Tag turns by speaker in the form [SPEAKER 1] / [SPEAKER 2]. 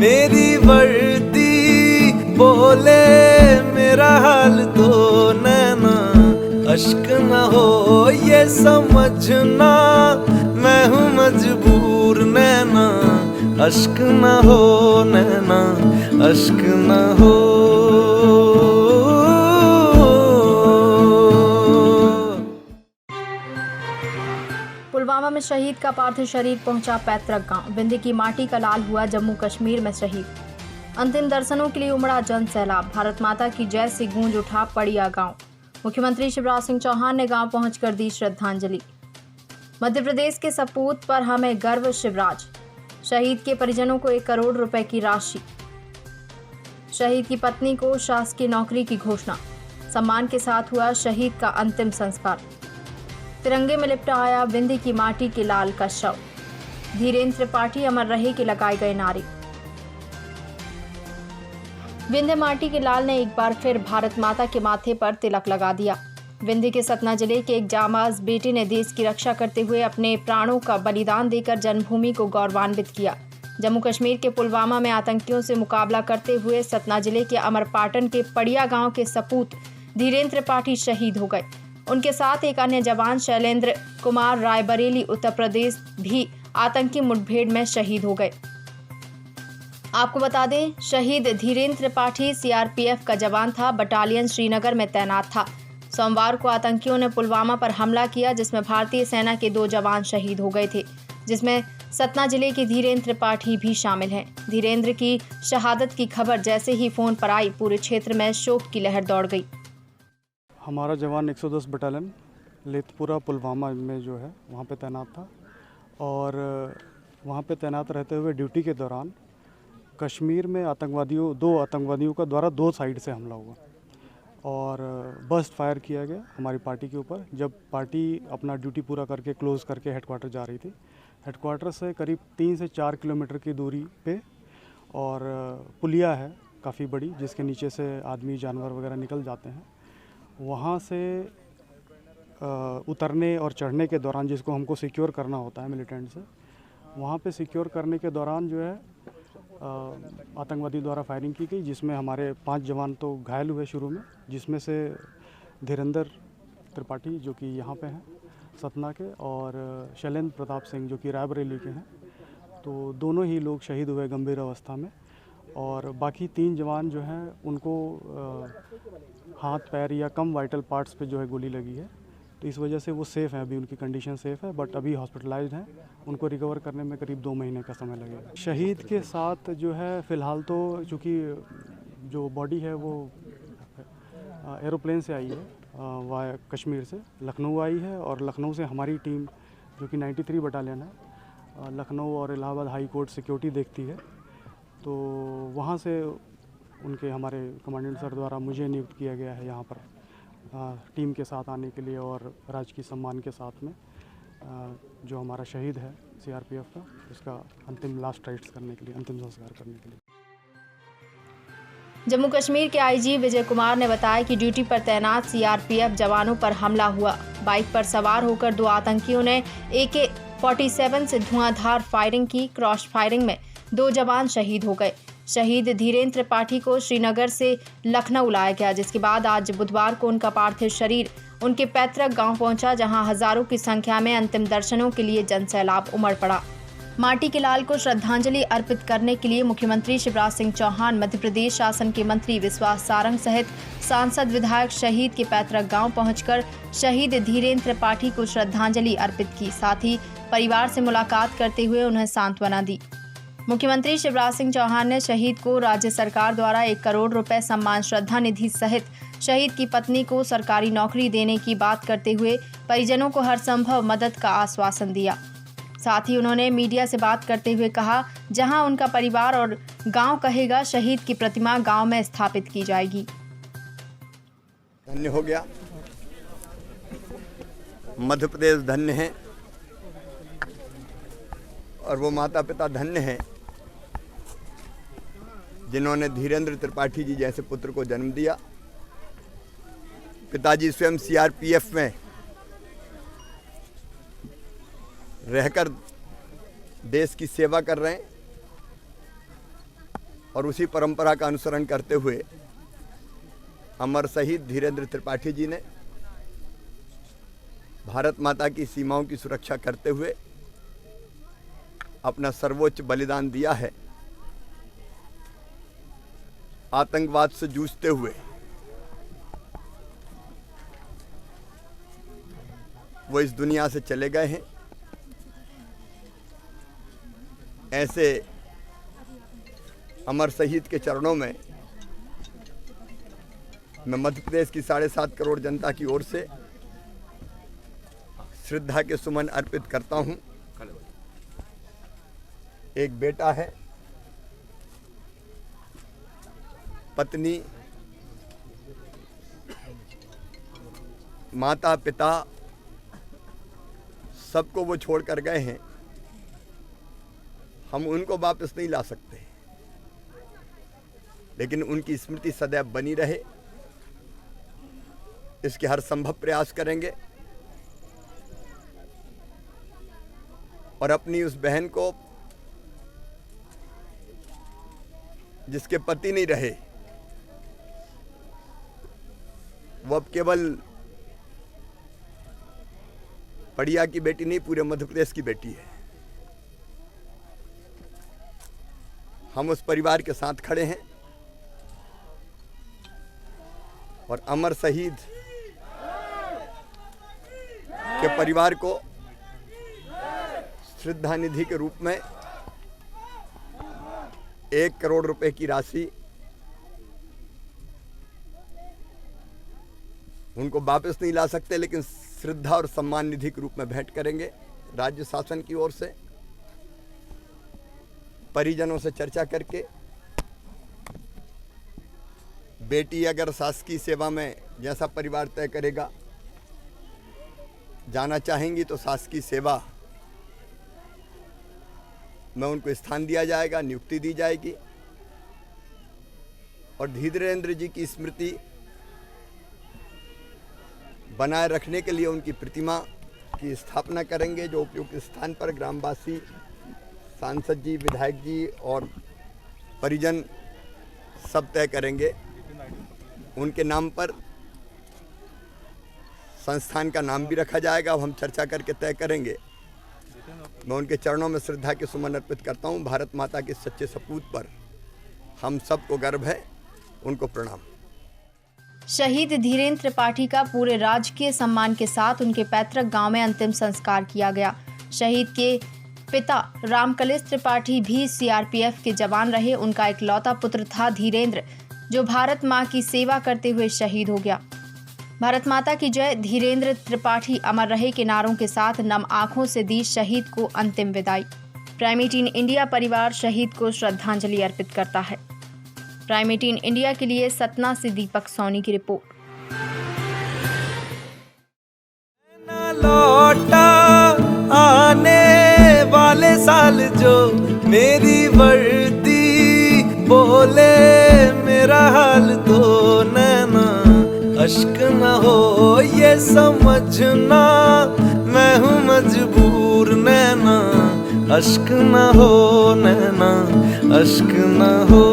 [SPEAKER 1] मेरी वर्दी बोले मेरा हाल तो नैना, अश्क न हो ये समझना मैं हूँ मजबूर नैना, अश्क न हो नैना, अश्क न हो।
[SPEAKER 2] पुलवामा में शहीद का पार्थिव शरीर पहुंचा पैतृक गांव। विंध्य की माटी का लाल हुआ जम्मू कश्मीर में शहीद। अंतिम दर्शनों के लिए उमड़ा जन सैलाब। भारत माता की जय से गूंज उठा पड़िया गांव। मुख्यमंत्री शिवराज सिंह चौहान ने गांव पहुंचकर दी श्रद्धांजलि। मध्य प्रदेश के सपूत पर हमें गर्व शिवराज। शहीद के परिजनों को 1 करोड़ रुपए की राशि। शहीद की पत्नी को शासकीय नौकरी की घोषणा। सम्मान के साथ हुआ शहीद का अंतिम संस्कार। तिरंगे में लिपटा आया विंध्य की माटी के लाल का शव। धीरेन्द्र त्रिपाठी अमर रहे के लगाए गए नारे। विंध्य माटी के लाल ने एक बार फिर भारत माता के माथे पर तिलक लगा दिया। विंध्य के सतना जिले के एक जांबाज बेटे ने देश की रक्षा करते हुए अपने प्राणों का बलिदान देकर जन्मभूमि को गौरवान्वित किया। जम्मू कश्मीर के पुलवामा में आतंकियों से मुकाबला करते हुए सतना जिले के अमरपाटन के पड़िया गांव के सपूत धीरेन्द्र त्रिपाठी शहीद हो गए। उनके साथ एक अन्य जवान शैलेंद्र कुमार रायबरेली उत्तर प्रदेश भी आतंकी मुठभेड़ में शहीद हो गए। आपको बता दें, शहीद धीरेन्द्र त्रिपाठी सीआरपीएफ का जवान था। बटालियन श्रीनगर में तैनात था। सोमवार को आतंकियों ने पुलवामा पर हमला किया, जिसमें भारतीय सेना के 2 जवान शहीद हो गए थे, जिसमें सतना जिले के धीरेन्द्र त्रिपाठी भी शामिल हैं। धीरेन्द्र की शहादत की खबर जैसे ही फोन पर आई, पूरे क्षेत्र में शोक की लहर दौड़ गई।
[SPEAKER 3] हमारा जवान 110 बटालियन लेथपुरा पुलवामा में जो है वहाँ पे तैनात था, और वहाँ पे तैनात रहते हुए ड्यूटी के दौरान कश्मीर में 2 आतंकवादियों का द्वारा 2 साइड से हमला हुआ और बर्स्ट फायर किया गया हमारी पार्टी के ऊपर। जब पार्टी अपना ड्यूटी पूरा करके क्लोज़ करके हेडक्वार्टर जा रही थी, हेडक्वार्टर से करीब 3 से 4 किलोमीटर की दूरी पे और पुलिया है काफ़ी बड़ी, जिसके नीचे से आदमी जानवर वगैरह निकल जाते हैं। वहाँ से उतरने और चढ़ने के दौरान, जिसको हमको सिक्योर करना होता है मिलिटेंट से, वहाँ पे सिक्योर करने के दौरान जो है आतंकवादी द्वारा फायरिंग की गई, जिसमें हमारे 5 जवान तो घायल हुए शुरू में, जिसमें से धीरेन्द्र त्रिपाठी जो कि यहाँ पे हैं सतना के, और शैलेंद्र प्रताप सिंह जो कि रायबरेली के हैं। तो दोनों ही लोग शहीद हुए गंभीर अवस्था में, और बाकी 3 जवान जो हैं उनको हाथ पैर या कम वाइटल पार्ट्स पे जो है गोली लगी है। तो इस वजह से वो सेफ़ हैं, अभी उनकी कंडीशन सेफ़ है, बट अभी हॉस्पिटलाइज्ड हैं। उनको रिकवर करने में करीब 2 महीने का समय लगेगा। शहीद के साथ जो है फ़िलहाल तो चूँकि जो बॉडी है वो एरोप्लेन से आई है, वाया कश्मीर से लखनऊ आई है, और लखनऊ से हमारी टीम जो कि 93 बटालियन है, लखनऊ और इलाहाबाद हाई कोर्ट सिक्योरिटी देखती है। तो वहाँ से उनके हमारे कमांडेंट सर द्वारा मुझे नियुक्त किया गया है यहाँ पर टीम के साथ आने के लिए, और राजकीय सम्मान के साथ में जो हमारा शहीद है सीआरपीएफ का, उसका अंतिम लास्ट राइट्स करने के लिए, अंतिम संस्कार करने के लिए।
[SPEAKER 2] जम्मू कश्मीर के आईजी विजय कुमार ने बताया कि ड्यूटी पर तैनात सीआरपीएफ जवानों पर हमला हुआ। बाइक पर सवार होकर 2 आतंकियों ने AK-47 से धुआंधार फायरिंग की। क्रॉस फायरिंग में 2 जवान शहीद हो गए। शहीद धीरेन्द्र त्रिपाठी को श्रीनगर से लखनऊ लाया गया, जिसके बाद आज बुधवार को उनका पार्थिव शरीर उनके पैतृक गांव पहुंचा, जहां हजारों की संख्या में अंतिम दर्शनों के लिए जनसैलाब उमड़ पड़ा। माटी के लाल को श्रद्धांजलि अर्पित करने के लिए मुख्यमंत्री शिवराज सिंह चौहान, मध्य प्रदेश शासन के मंत्री विश्वास सारंग सहित सांसद विधायक शहीद के पैतृक गांव पहुंचकर शहीद धीरेन्द्र त्रिपाठी को श्रद्धांजलि अर्पित की। साथ ही परिवार से मुलाकात करते हुए उन्हें सांत्वना दी। मुख्यमंत्री शिवराज सिंह चौहान ने शहीद को राज्य सरकार द्वारा 1 करोड़ रुपए सम्मान श्रद्धा निधि सहित शहीद की पत्नी को सरकारी नौकरी देने की बात करते हुए परिजनों को हर संभव मदद का आश्वासन दिया। साथ ही उन्होंने मीडिया से बात करते हुए कहा, जहां उनका परिवार और गांव कहेगा, शहीद की प्रतिमा गांव में स्थापित की जाएगी।
[SPEAKER 4] धन्य हो गया, मध्य प्रदेश धन्य है, और वो माता पिता धन्य हैं जिन्होंने धीरेन्द्र त्रिपाठी जी जैसे पुत्र को जन्म दिया। पिताजी स्वयं सीआरपीएफ में रहकर देश की सेवा कर रहे हैं। और उसी परंपरा का अनुसरण करते हुए अमर शहीद धीरेंद्र त्रिपाठी जी ने भारत माता की सीमाओं की सुरक्षा करते हुए अपना सर्वोच्च बलिदान दिया है। आतंकवाद से जूझते हुए वो इस दुनिया से चले गए हैं। ऐसे अमर शहीद के चरणों में मैं मध्य प्रदेश की 7.5 करोड़ जनता की ओर से श्रद्धा के सुमन अर्पित करता हूं। एक बेटा है, पत्नी, माता पिता सबको वो छोड़ कर गए हैं। हम उनको वापस नहीं ला सकते, लेकिन उनकी स्मृति सदैव बनी रहे, इसके हर संभव प्रयास करेंगे। और अपनी उस बहन को, जिसके पति नहीं रहे, वो अब केवल पड़िया की बेटी नहीं, पूरे मध्य प्रदेश की बेटी है। हम उस परिवार के साथ खड़े हैं और अमर शहीद के परिवार को श्रद्धा निधि के रूप में 1 करोड़ रुपए की राशि उनको वापस नहीं ला सकते, लेकिन श्रद्धा और सम्मान निधि के रूप में भेंट करेंगे। राज्य शासन की ओर से परिजनों से चर्चा करके बेटी अगर शासकीय सेवा में जैसा परिवार तय करेगा जाना चाहेंगी तो शासकीय सेवा में उनको स्थान दिया जाएगा, नियुक्ति दी जाएगी। और धीरेंद्र जी की स्मृति बनाए रखने के लिए उनकी प्रतिमा की स्थापना करेंगे, जो उपयुक्त स्थान पर ग्रामवासी, सांसद जी, विधायक जी और परिजन सब तय करेंगे। उनके नाम पर संस्थान का नाम भी रखा जाएगा, अब हम चर्चा करके तय करेंगे। मैं उनके चरणों में श्रद्धा के सुमन अर्पित करता हूं। भारत माता के सच्चे सपूत पर हम सबको गर्व है, उनको प्रणाम।
[SPEAKER 2] शहीद धीरेंद्र त्रिपाठी का पूरे राजकीय सम्मान के साथ उनके पैतृक गांव में अंतिम संस्कार किया गया। शहीद के पिता रामकलेश त्रिपाठी भी सीआरपीएफ के जवान रहे। उनका इकलौता पुत्र था धीरेंद्र, जो भारत मां की सेवा करते हुए शहीद हो गया। भारत माता की जय, धीरेंद्र त्रिपाठी अमर रहे के नारों के साथ नम आंखों से दी शहीद को अंतिम विदाई। प्राइम 18 इंडिया परिवार शहीद को श्रद्धांजलि अर्पित करता है। प्राइम 18 इंडिया के लिए सतना से दीपक सोनी की रिपोर्ट।
[SPEAKER 1] लौटा आने वाले साल जो मेरी वर्दी बोले मेरा हाल तो नैना अश्क न हो ये समझना, मैं हूँ मजबूर नैना अश्क न हो, नैना अश्क न हो।